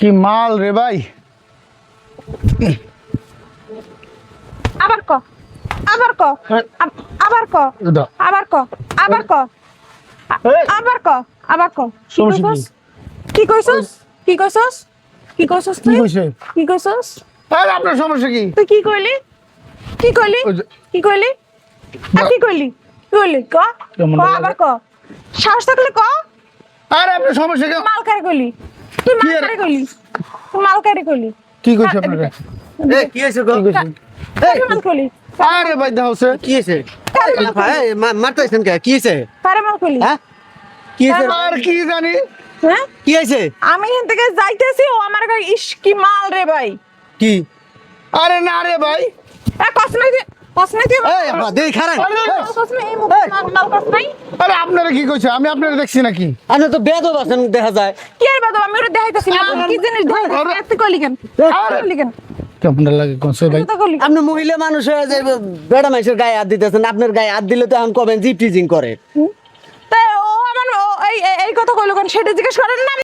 কি মাল রে ভাই। আবার ক আবার ক আবার ক দাও। আবার ক আবার ক এই। আবার ক আবার ক সমস্যা কি কইছস কি কইছস কি কইছস কি তুই কইছে? কি কইছস আরে আপনার সমস্যা কি? তুই কি কইলি কি কইলি ওই যে- কি কইলি কি কইলি কি কইলি ক কেমন ক লাগে? আবার ক সাহস থাকলে ক আরে আপনার সমস্যা কি? মাল কারে কইলি তুই কি মাল আর- কারে কইলি তুই মাল কারে কইলি কি কইছে আপনারা? এ কি হইছে গো? কি কইছে? কারে মাল কইলি আরে ভাই দাওছে। কি হইছে? কারে মাল ভাই মারতাছেন কে? কি হইছে? কারে মাল কইলি হ্যাঁ? কি হইছে? আর কি জানি? হ্যাঁ কি হইছে? আমি এখান থেকে যাইতেছি ও আমার গায়ে ইস কি মাল রে ভাই কি? আরে না রে ভাই। কসমেটিক এই আপা দেই খারাপ। এই মুখ মাল কসমাই আরে আপনারা কি কইছে? আমি আপনারা দেখছি নাকি? আপনি তো বেদব আছেন দেখা যায়। কি আর বাদ আমি ওরে দেখাইতাছি না কি জিনিস দেখাইতাছি এত কইলি কেন কইলি কেন কেমন লাগে কোনছে ভাই? তো কইলি আপনি মহিলা মানুষ হয়ে যে বেড়া মানুষের গায়ে হাত দিতেছেন, আপনার গায়ে হাত দিলে তো এখন কবেন জিপ টিজিং করে। তাই ও আমার এই কথা কইলো কেন সেটা জিজ্ঞেস করেন না